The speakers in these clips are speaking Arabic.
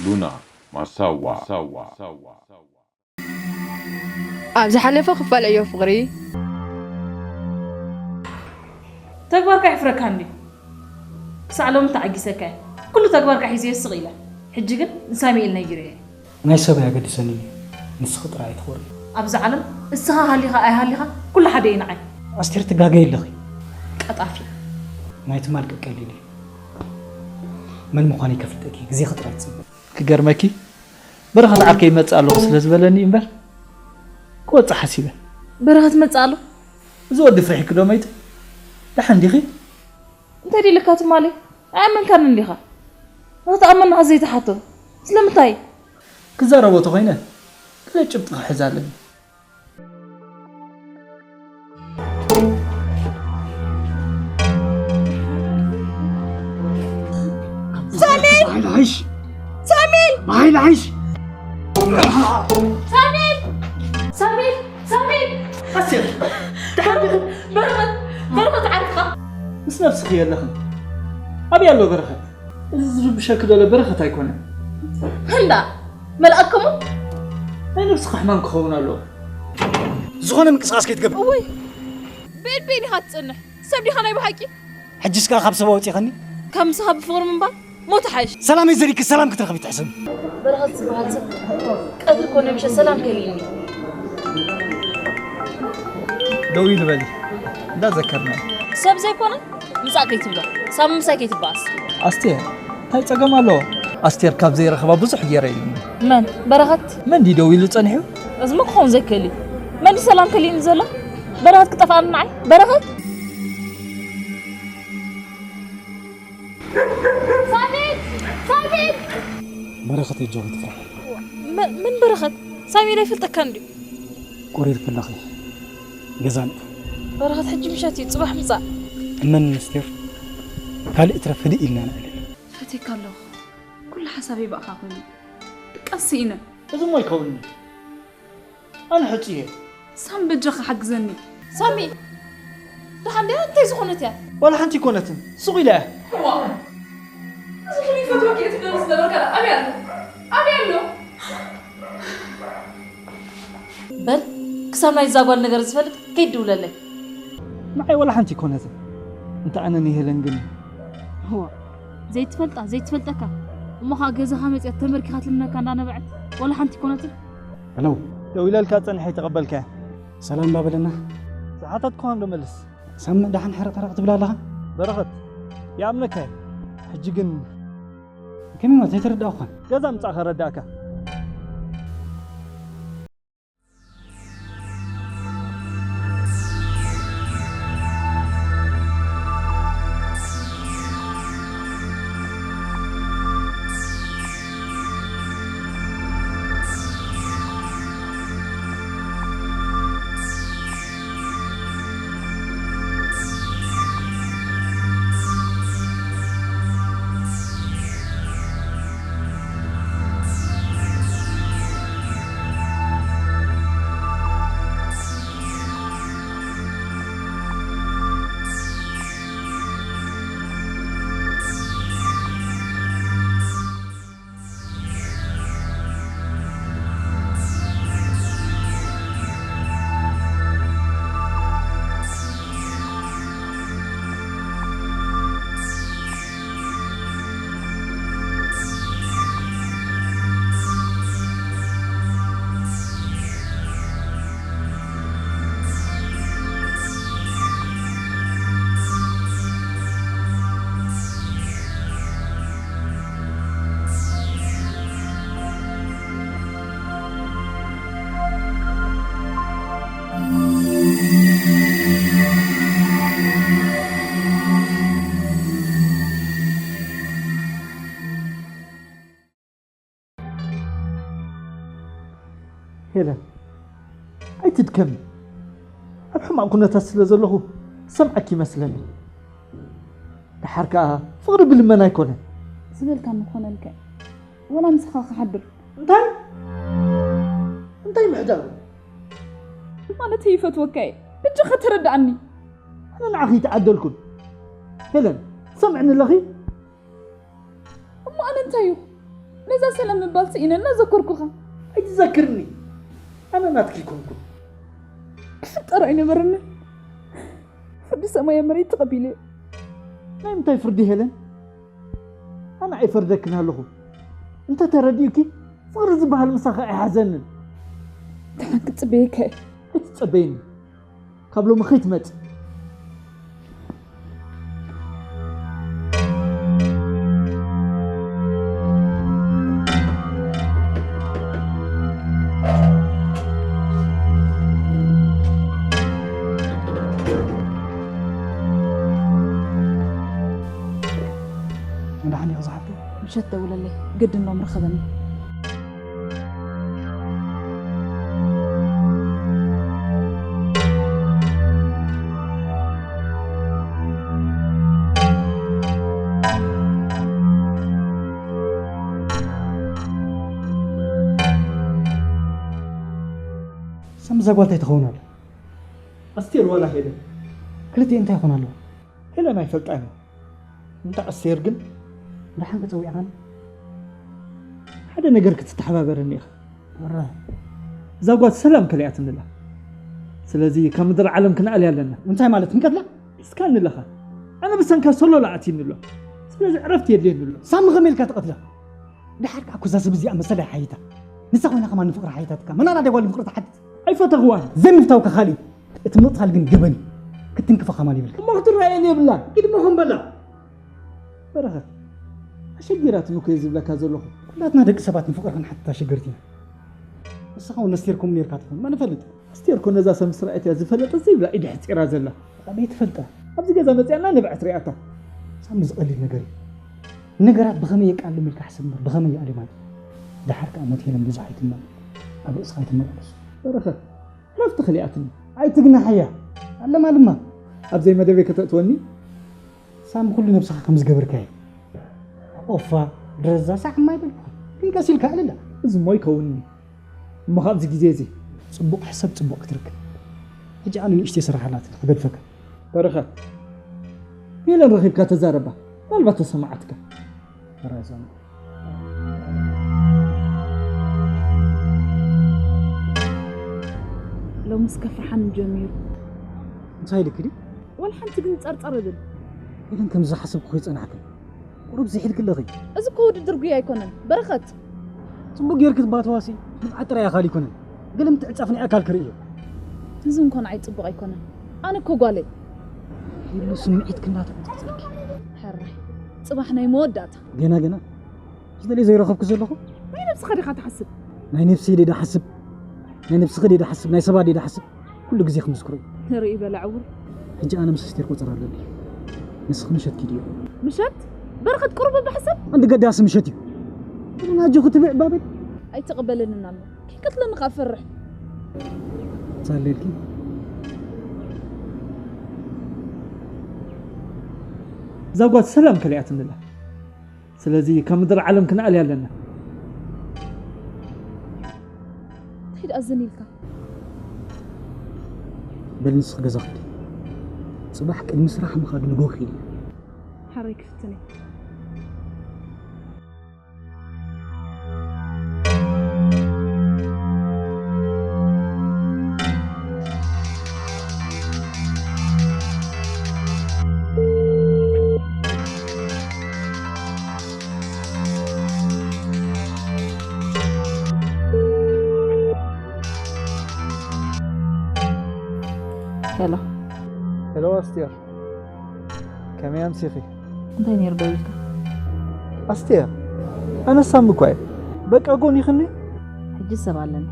لونا مساوا أبزح حلفة خفال أيوة فقري تكبر كيفرك عندي سألهم تعجزك كل تكبر كحيزي الصغيرة حجيك نسامي إلنا يجري ما يسوي هذا سني نسخط رأي خوري أبزح علم السها هاليها كل حدا ينعي أستير تجاجي لغي أطافي ما يتمالك قليلي من مخاني كفتكي زي خطرات سبب كجرمكي برهة عركي متسأله غسل زبلني إمبر كوت حسيبه برهة متسأله زود فرح كده ميت لحن دخي أنت دي لكات مالي أمن كان ليها ما تأمن عزيز حطه سلمتاي كذا ربطه هنا كذا جبت حزالني سامي العيش سامي معي العيش سامي حسير تحدث برغة عارفة بس نفس خيال لهم أبي الله برخة إذا بشكل ولا برخة هيكون هندا ملأكمو أنا نفس خحمان كخونا له زخونة من قصاص كيتقبل أوي بيني هاتسنح سبني خاناي بحكي حجيس كان خمسة ووتي خني كم صحاب فغر من بعض مو تحاش سلام يزريك السلام كتر خبيت حسن برغة سبحان سب قدر كون مش السلام كليني دوي لبالي دا ذكرنا سب زي كونه مساكي تبدا سام مساكي تباس أستير هاي تجمع له أستير كاب زي رخبة بزح جيري من برغة من دي دوي لتصنحه لازم أكون زي كلي من دي سلام كليني زلا برغة كتفان معي برغة سامي برخة الجو تفرح من برغة سامي لا يفلتك كندي قرير كل أخي جزان برغة حجي مشاتي صباح مساء من أستير هل اترفدي إلنا أنا فتك الله كل حسابي بقى خافني قسينا إذا ما يكونني أنا حتيه سام بجخ حق زني سامي رح عندي أنت زخونتها ولا حنتي كونتن سوقي له زخوني فتوى كي تقدر نسلم الكلام أبي له بل كسرنا يزاقوا النجار زفلت كيد ولا لك معي ولا حنتي كونتن أنت أنا نيهلنجني هو زي تفلتك وما خاجز خامس يتمر كات لنا كان أنا بعد ولا حنتي كونتن ألو لو إلى الكاتن حيتقبلك سلام بابلنا ساعات كون رملس سام دحن حرقت بلا لها برغت يا أمنك حجيجن كم ما تترد أخوان جزام تأخر رداك هلا أي تتكم الحمام كنا تسلز له سمعك مثلني تحركها فغر بالمنا يكون زبل كان مخون لك ولا مسخاخ حدر انتي معداو مالتي فتوكاي بتجي ترد عني انا نعخي تعدلكم هيلن سمعني لخي أما أنا انتيو نزا سلام من بالسئين نذكركوها أي تذكرني أنا ناتكي كونكم كيف ترى برنا فردي سما مريت قبيلة نايم تاي فردي هيلن أنا أي فردك نهلخو أنت ترديكي فرز بهالمساخة أحزنن تحك تبيك تتصبيني قبل ما ختمت أنا عني أصحابي مشت ولا لي قد النوم رخبني زغوالتي تخونال أستير ولا هيدا كلتي أنت يخونالو هلا ما يفلتعني أنت أستير قل رحم بتسوي عن هذا نجر كتتحبابر النيخ مرة زغوات سلام كليات من الله سلازي كم در علم كنا عليها لنا وأنت مالت مكتلا إسكان لها أنا بس أنك صلوا لعتين الله سلازي عرفت يدين الله سام غميل كتقتله ده حرك أكو زاز بزي أما سلا حياته نسخنا كمان نفقر حياتك ما أنا أقول نفقر تحت أي فتغوان زي مفتوك خالي اتمط خالقن جبني كتنكف خمالي بالك ما اختر رأيني بالله كده ما هم بلا برغت أشجرات إنه كيزب لك هذا اللخ لا تنادق سبات نفقرهن حتى شجرتين بس خاون نستيركم نير كاتفون ما نفلت استيركم نزا سمس رأيت يا زفلت الزيب لا إيدي حتى إراز الله ما يتفلت أبزي جزا مزيانا نبعت رأيته سامز قلي نجرات بخميك على ملك حسن بخمي على مال ده حركة أموت هنا بزحية المال أبو إسخاية المال برخة لا افتخلياتني عاي تقنا حياة على لما أبزي ما دبي كتأتوني سام كل نفسك خمس قبر كاي أوفا درزا ساعة ما يبلغ كن كاسيل كعلى لا إذا ما يكونني ما خاب زي صبوك حسب صبوك ترك هجي أنا نشتي سرحالات قبل فك برخة يلا الرغيب كاتزاربة طلبت سمعتك رازان لو مسكف حن جميل مسايلك كدي والحنت كنت أرطردل إذا كم زحسب خويت أنا حكم قرب زي حلك اللغي إذا كود درقي يكونن برخت صبوك يركض باتواسي عطر يا خالي كونن قلم تعصفني أكل كريه تزن كون عيد صبغ يكونن أنا كوغالي يلو سمعت كنا تقصرك حري صباحنا يمودات جنا زدلي زي رخبك زلخو ما نفس خديخة تحسب ناي نفسي دي حسب ناي نفس خدي دي حسب ناي سبا دي حسب كل جزي خمس كري رأي بلا عور حجي أنا مسستير كوتر لي نسخ مشت كيديو مشت برخت قرب بحسب عند قداس مشتي أنا أجي تبع بابك أي تقبلن النمو كي قتلن غافرح صار ليلكي زوجات سلام كليات من الله سلازي كم در علم كنا عليها لنا تخيل أزنيلك بلنسخ جزاختي صباحك المسرح مخاق نقوخي حريك فتني هلا هلو أستير كم يوم سيخي انت نير دويلك أستير أنا سام كوي بك أقول يخني حج السبالن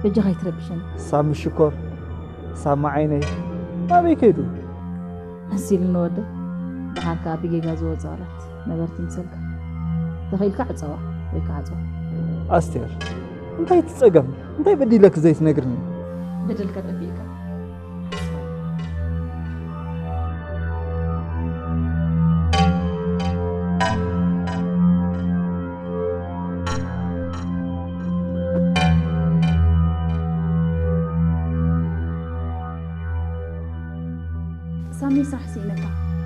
بجها يتربشن سام الشكر سام عيني ما بيكيدو هسيل النودة بحاكا بيجي غازو وزارت نبرت مسلك تخيل كعصوا ويكعصوا أستير أنت يتسقم أنت يبدي لك زيت نقرني بدل كتفيك سامي صح سينك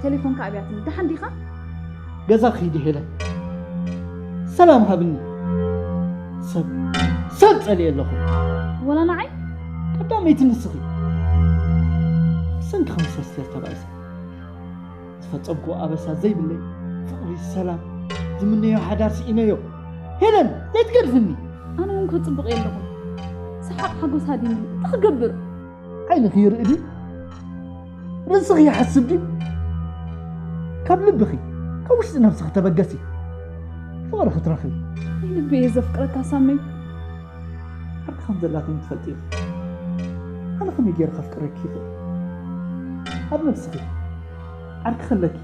تليفون كابياتني دحن ديخا جزا خيدي هلا سلام هابني سب علي الله ولا نعي قدام يتنسخي سنك 5 سنين تبعيس تفتصبقوا أبسا زي بالله فقري السلام زمني يا حدار سئينيو هلن لا تقرفني أنا ممكن تصبق لكم سحق حقوس هادي تخقبر عين خير إدي رزقي يحسب دي كاب لبخي كوش نفسك تبقسي فقر خطرخي لبي يزفقرك سامي حق خمس اللاتي متفلتين أنا خمي جير خفكرك كيف هذا نفسك عرك خلكي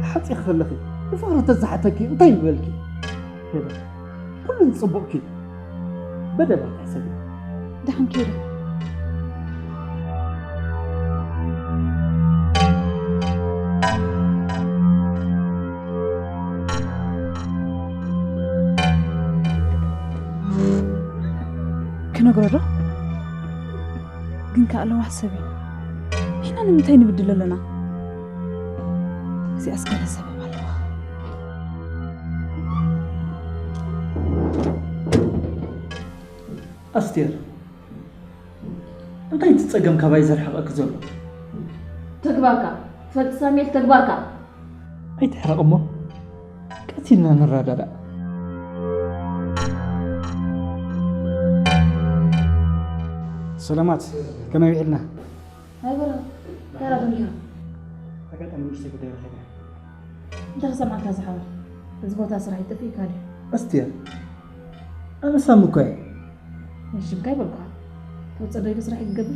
حتى خلكي الفقر تزحتك طيب بالكي كذا كل نصبوكي بدل تحسبي دحن كده كنقرره جنك الله حسبي إحنا نمتى نبدل لنا زي أسكال السبب الله أستير أنت تتسجم كبايزر حقك زول تكبارك فلت ساميل تكبارك أي تحرق أمه كاتينا نرادا لا سلامات كما يعلنا هاي برا ترى دنيا حاجات أنا مش تقدر خير انت سمعت هذا حوار زبوت اسرع يتفيك هذا أستير أنا سامكاي مش مكاي بالقاع توصل لي اسرع يتقبل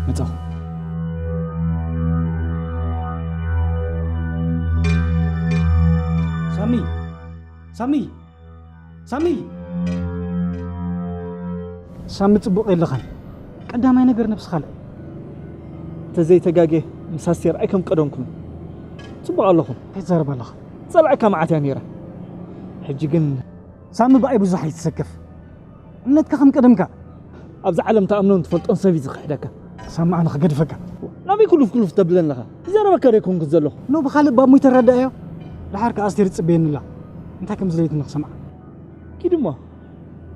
متى سامي صبق يلخن قداماي ነገር نفس خال تزي تجاجي مساسير ايكم قدونكم صبق اللهكم يزرب الله صلعك معات اميره حجي جن سامي باي بزح يتسكف انتك خم قدمك ابز عالم تامنون تفلطون سبي زخدك سامعنا خدفك نبي كلف تبلن لها زربك ريكون كزلو نو بخالب بامو يتردايو لحرك استير تصبين لا انت كم زليت نسمع كيدما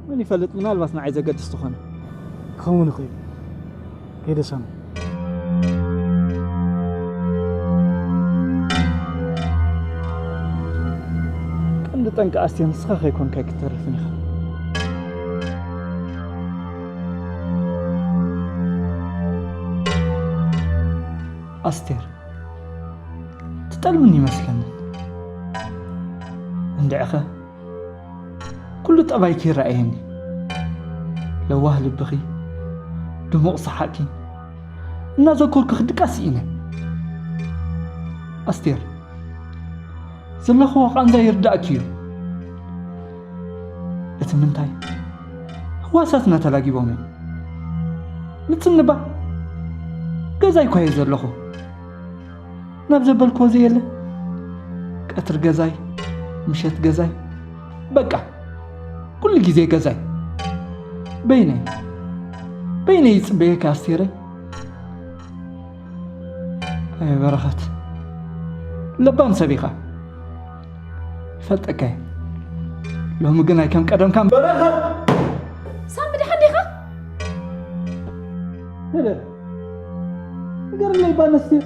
من يفلت من الباس عايز اقد استخونه كون اخوي كده سام كم تنك استير نسخه يكون كيك ترفني استير تطلبني مثلا عند اخه كل طبايك رأيني لو اهل بخي دموع صحاكي نذكرك خدقاسينا استير زلخو قان زي يرداكيو اتمنتاي حواساتنا تلاقيبومي نتسنبا غزاي كوي زلخو نبزبلكو زي يله قطر غزاي مشت غزاي بقى كل جزء غزاي بيني يصبيك استيري اي برخت لبان سبيخه فتكاي لو مغناي كم قدم كم برخت سام بدي حديخه هلا غير لي بانستي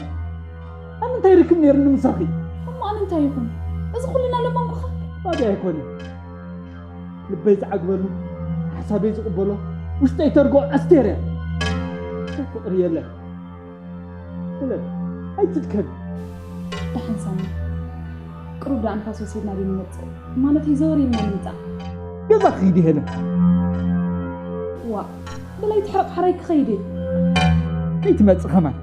انا تيركم نير نمسخي أما أنا أنت يكون إذا خلينا لما نخاف هذا يكون لبيت عقبلو حسابي يقبلو وش تيترقو استيري فقر يلا هلا هاي تتكلم دحن سامي قرب ده أنفاس وسيدنا بيموت ما نتي زوري ما نمتع يلا خيدي هنا وا بلا يتحرق حريك خيدي هاي تمت خمان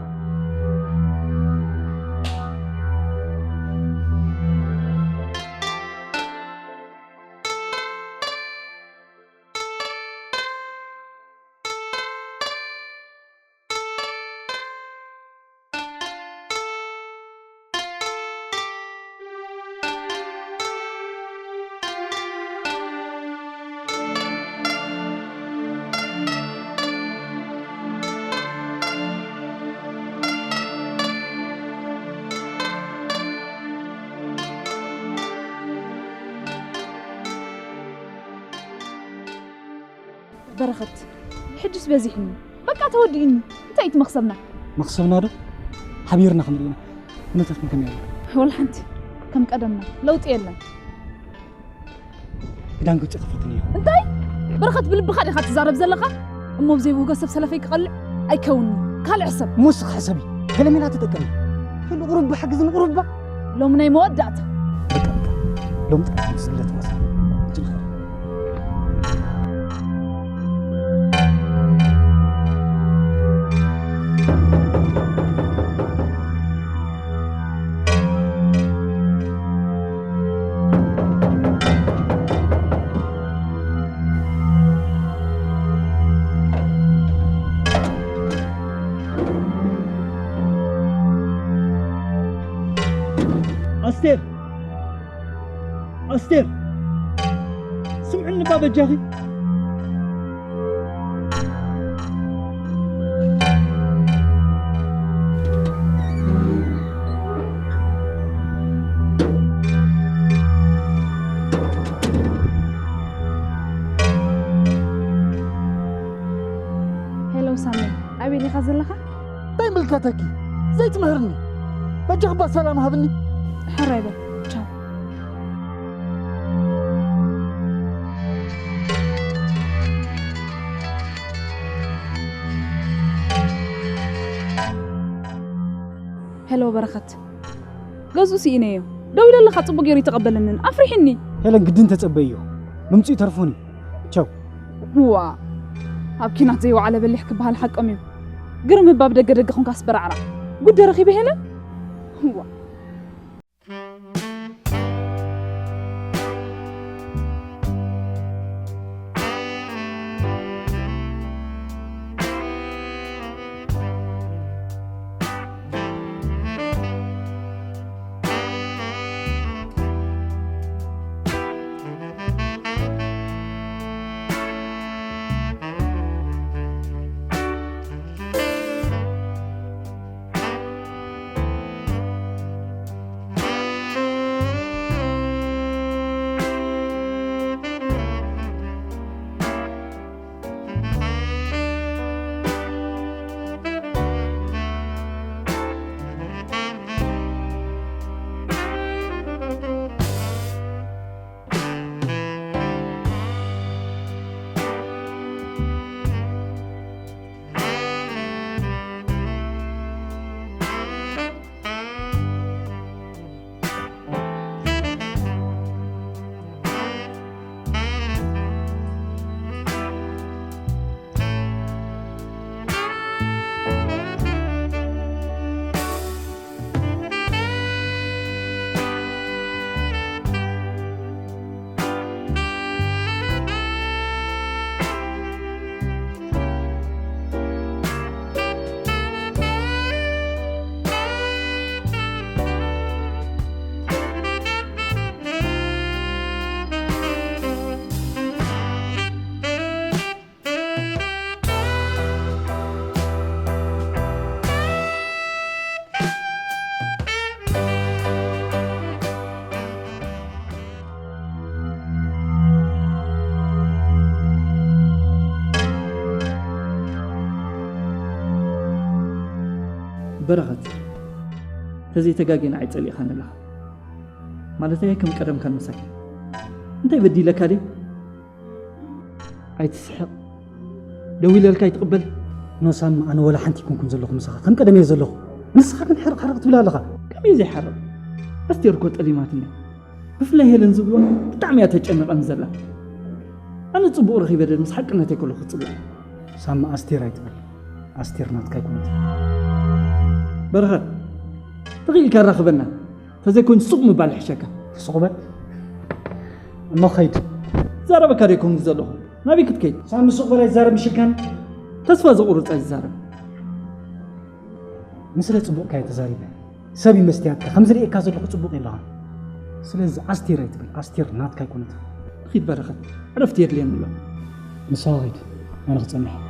بارخت حجس بزيحني بقى توديني انت ايت مخصبنا دو حبيرنا خمرينا نتف من كم يلا والله انت كم قدمنا لو طيلنا دان قلت اخفتني انتي برخت بالب خدي خات تزارب زلقه امو بزي وقصب سلفي قلع ايكوني قال حسب موسخ حسبي كلامي تتكلم كل غرب حق زن غرب لو مني مودعت لو متقدم سلت واسع أستير سمعني بابا جاغي هلو سامي أبي لي خزن لها طيب ملكتك زيت مهرني بجغبا سلام هبني حريبة تشاو هلو برخت غزو سينيو دولة لخا صبو غير يتقبلنن افرحني هلا قدين تتصبيو ممصي ترفوني تشاو هو ابكينا زيو على بلي حك بهالحق اميو قرم باب دغ خون كاس برعرا قد رخيبه هلا هو برغت هذه تجاجين عيد اللي خان لها مالتها كم قدم كان مسك انت يبدي لك هذه عيد تسحق دوي لك يتقبل نوسام انا ولا حنتي كون زلخ مسخ كم قدم يزلخ مسخ كن حرق تبلا لها كم يزي حرق استيركو قليماتني بفلاي هلن زبلو بطعم يتጨነق انزلا انا صبور رخي بدل مسحقنتي كله خصبل سام استير አይተበል استير نات كايكونت برهر تغيل كان راخبنا فزيكون سوق مبال حشكا سوق ما خيط زارب كاريكون زلو ما بيك تكيد سام سوق بلا زارب مشكان تسفى زقورت زارب مسله صبوق كاي تزاريب سبي مستيات خمس ريك كازلو صبوق يلا سلاز استير አይተበል استير نات كايكونت خيد برهر عرفت يدلين له مساويد انا خصني